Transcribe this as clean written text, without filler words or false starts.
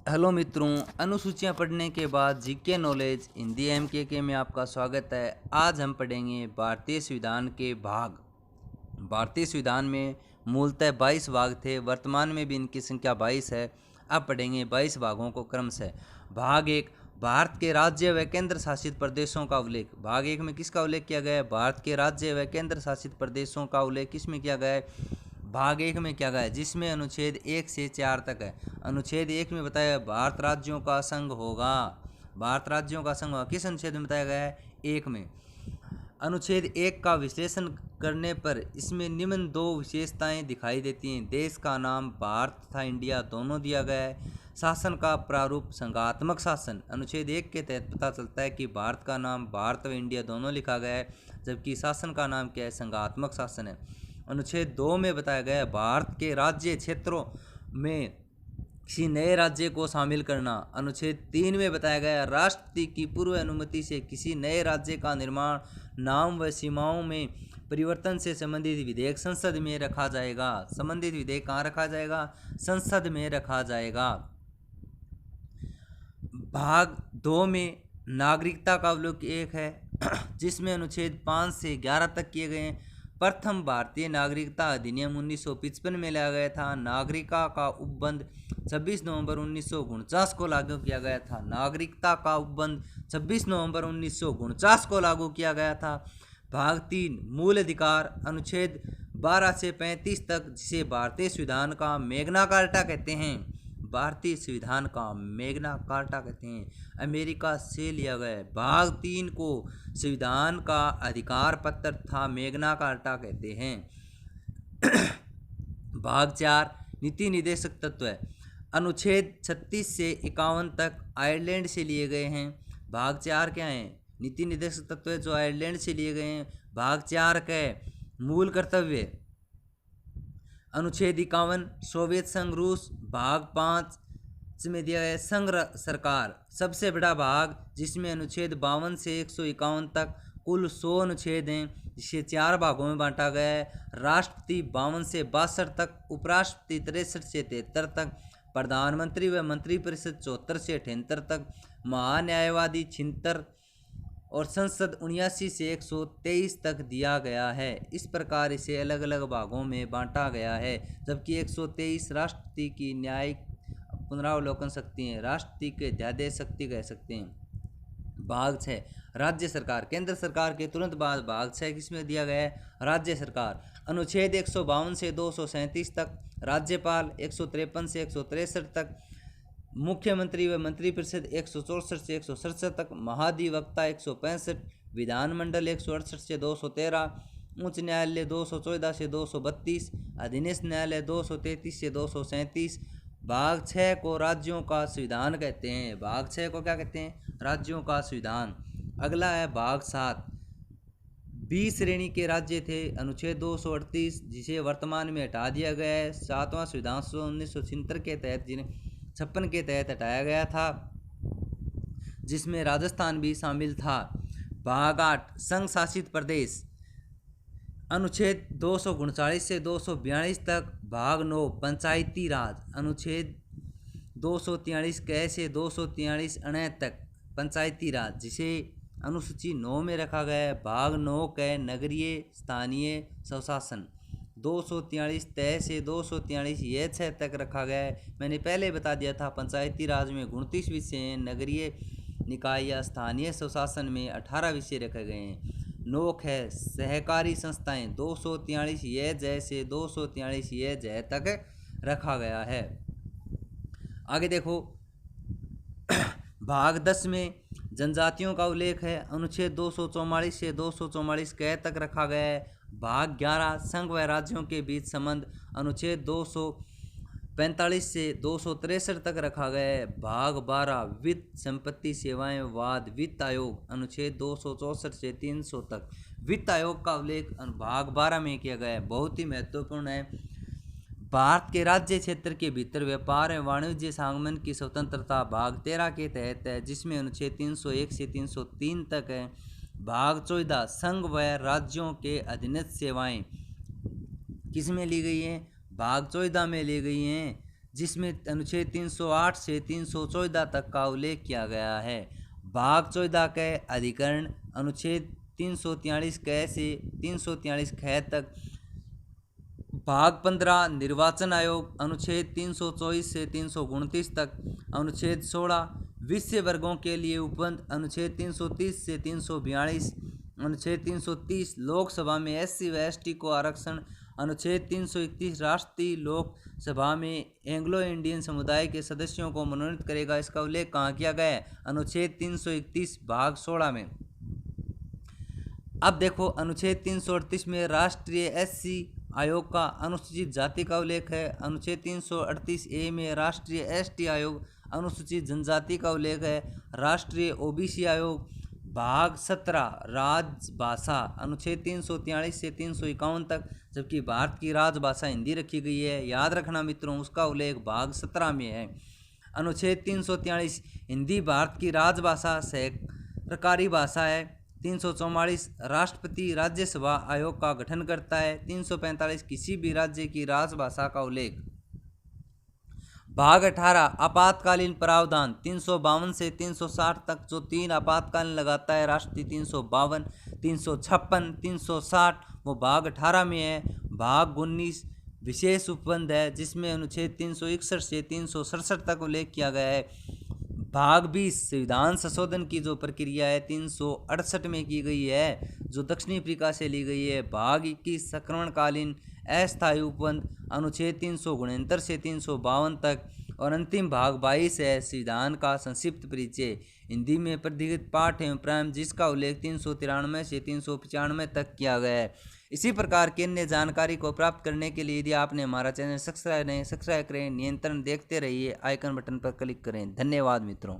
Hello मित्रों, अनुसूचियां पढ़ने के बाद जीके नॉलेज हिंदी एमकेके में आपका स्वागत है। आज हम पढ़ेंगे भारतीय संविधान के भाग। भारतीय संविधान में मूलतः 22 भाग थे, वर्तमान में भी इनकी संख्या 22 है। अब पढ़ेंगे 22 भागों को क्रम से। भाग 1, भारत के राज्य व केंद्र शासित प्रदेशों का उल्लेख। भाग 1 में किसका उल्लेख किया गया है? भारत के राज्य व केंद्र शासित प्रदेशों का उल्लेख किसमें किया गया है? भाग 1 में क्या गया है, जिसमें अनुच्छेद 1 से 4 तक है। अनुच्छेद 1 में बताया भारत राज्यों का संघ होगा। भारत राज्यों का संघ होगा। किस अनुच्छेद में बताया गया है? 1 में। अनुच्छेद 1 का विश्लेषण करने पर इसमें निम्न दो विशेषताएं दिखाई देती हैं। देश का नाम भारत तथा इंडिया दोनों दिया गया है। शासन का प्रारूप संघात्मक शासन। अनुच्छेद 1 के तहत पता चलता है कि भारत का नाम भारत व इंडिया दोनों लिखा गया है, जबकि शासन का नाम क्या है? संघात्मक शासन है। अनुच्छेद 2 में बताया गया है भारत के राज्य क्षेत्रों में किसी नए राज्य को शामिल करना। अनुच्छेद 3 में बताया गया राष्ट्रपति की पूर्व अनुमति से किसी नए राज्य का निर्माण, नाम व सीमाओं में परिवर्तन से संबंधित विधेयक संसद में रखा जाएगा। संबंधित विधेयक कहाँ रखा जाएगा? संसद में रखा जाएगा। भाग 2 में नागरिकता का उल्लेख है, जिसमें अनुच्छेद 5 से 11 तक किए गए हैं। प्रथम भारतीय नागरिकता अधिनियम 1955 में लाया गया था। नागरिकता का उपबंध 26 नवंबर 1949 को लागू किया गया था। नागरिकता का उपबंध 26 नवंबर 1949 को लागू किया गया था। भाग 3, मूल अधिकार। अनुच्छेद 12 से 35 तक, जिसे भारतीय संविधान का मैग्ना कार्टा कहते हैं। भारतीय संविधान का मैग्ना कार्टा कहते हैं, अमेरिका से लिया गया है। भाग 3 को संविधान का अधिकार पत्र था, मैग्ना कार्टा कहते हैं। भाग 4, नीति निर्देशक तत्व है। अनुच्छेद 36 से 51 तक आयरलैंड से लिए गए हैं। भाग 4 क्या है? नीति निर्देशक तत्व है जो आयरलैंड से लिए गए हैं। भाग 4 का है मूल कर्तव्य। अनुच्छेद 51 सोवियत संघ रूस। भाग 5 में दिया है संघ सरकार, सबसे बड़ा भाग, जिसमें अनुच्छेद 52 से 151 तक कुल 100 अनुच्छेद हैं, जिसे 4 भागों में बांटा गया है। राष्ट्रपति 52 से 62 तक, उपराष्ट्रपति 63 से 73 तक, प्रधानमंत्री व मंत्रिपरिषद 74 से 78 तक, महान्यायवादी 76 और संसद 79 से 123 तक दिया गया है। इस प्रकार इसे अलग अलग भागों में बांटा गया है, जबकि 123 राष्ट्रपति की न्यायिक पुनरावलोकन शक्ति है, राष्ट्रपति के अध्यादेश शक्ति कह सकते हैं। भाग 6, राज्य सरकार। केंद्र सरकार के तुरंत बाद भाग 6 किसमें दिया गया है? राज्य सरकार। अनुच्छेद 152 से 237 तक, राज्यपाल 153 से 163 तक, मुख्यमंत्री व मंत्रिपरिषद 164 से 167 तक, महाधिवक्ता 165, विधानमंडल 168 से 213, उच्च न्यायालय 214 से 232, अधीनस्थ न्यायालय 233 से 237। भाग 6 को राज्यों का संविधान कहते हैं। भाग 6 को क्या कहते हैं? राज्यों का संविधान। अगला है भाग 7, 20 श्रेणी के राज्य थे। अनुच्छेद 238, जिसे वर्तमान में हटा दिया गया है। 7वां संविधान 1976 के तहत, जिन्हें 56 के तहत हटाया गया था, जिसमें राजस्थान भी शामिल था। भाग 8, संघ शासित प्रदेश। अनुच्छेद 239 से 242 तक। भाग 9, पंचायती राज। अनुच्छेद 243 क से 243 अण तक, पंचायती राज, जिसे अनुसूची 9 में रखा गया है। भाग 9 क, नगरीय स्थानीय स्वशासन। 243 तय से 243 ये 6 तक रखा गया है। मैंने पहले बता दिया था पंचायती राज में 29 विषय हैं, नगरीय निकाय या स्थानीय स्वशासन में 18 विषय रखे गए हैं। नोक है सहकारी संस्थाएं, 243 ये जैसे 243 ये जय तक रखा गया है। आगे देखो, भाग 10 में जनजातियों का उल्लेख है। अनुच्छेद 244 से 244 क तक रखा गया है। भाग 11, संघ व राज्यों के बीच संबंध। अनुच्छेद 245 से 263 तक रखा गया है। भाग 12, वित्त, संपत्ति, सेवाएं, वाद, वित्त आयोग। अनुच्छेद 264 से 300 तक वित्त आयोग का उल्लेख भाग 12 में किया गया है, बहुत ही महत्वपूर्ण है। भारत के राज्य क्षेत्र के भीतर व्यापार एवं वाणिज्य संगमन की स्वतंत्रता भाग 13 के तहत है, जिसमें अनुच्छेद 301 से 303 तक है। भाग 14, संघ व राज्यों के अधीनस्थ सेवाएं किस में ली गई हैं? भाग 14 में ली गई हैं। जिसमें अनुच्छेद 308 से 314 तक का उल्लेख किया गया है। भाग 14 के अधिकरण अनुच्छेद 343 क से 343 ख तक। भाग 15 निर्वाचन आयोग अनुच्छेद 324 से 329 तक। अनुच्छेद 16 विषय वर्गों के लिए उपबंध अनुच्छेद 330 से 342। अनुच्छेद 330 लोकसभा में SC व ST को आरक्षण। अनुच्छेद 331 राष्ट्रीय लोकसभा में एंग्लो इंडियन समुदाय के सदस्यों को मनोनीत करेगा। इसका उल्लेख कहाँ किया गया है? अनुच्छेद 331 भाग 16 में। अब देखो अनुच्छेद 338 में राष्ट्रीय SC आयोग का अनुसूचित जाति का उल्लेख है। अनुच्छेद 338 ए में राष्ट्रीय ST आयोग अनुसूचित जनजाति का उल्लेख है। राष्ट्रीय OBC आयोग। भाग 17 राजभाषा अनुच्छेद 343 से 351 तक, जबकि भारत की राजभाषा हिंदी रखी गई है, याद रखना मित्रों, उसका उल्लेख भाग 17 में है। अनुच्छेद 343 हिंदी भारत की राजभाषा सरकारी भाषा है। 344 राष्ट्रपति राज्यसभा आयोग का गठन करता है। 345 किसी भी राज्य की राजभाषा का उल्लेख। भाग 18 आपातकालीन प्रावधान 352 से 360 तक, जो 3 आपातकालीन लगाता है राष्ट्रपति, 352, 356, 360, वो भाग 18 में है। भाग 19 विशेष उपबंध है, जिसमें अनुच्छेद 361 से 367 तक उल्लेख किया गया है। भाग 20 संविधान संशोधन की जो प्रक्रिया है 368 में की गई है, जो दक्षिणी अफ्रीका से ली गई है। भाग 21 संक्रमणकालीन अस्थायी उपबंध अनुच्छेद 369 से 352 तक। और अंतिम भाग 22 है संविधान का संक्षिप्त परिचय, हिंदी में प्रधिकृत पाठ एवं प्रारंभ, जिसका उल्लेख 393 से 395 तक किया गया है। इसी प्रकार की अन्य जानकारी को प्राप्त करने के लिए यदि आपने हमारा चैनल सब्सक्राइब करें, नियंत्रण देखते रहिए, आइकन बटन पर क्लिक करें। धन्यवाद मित्रों।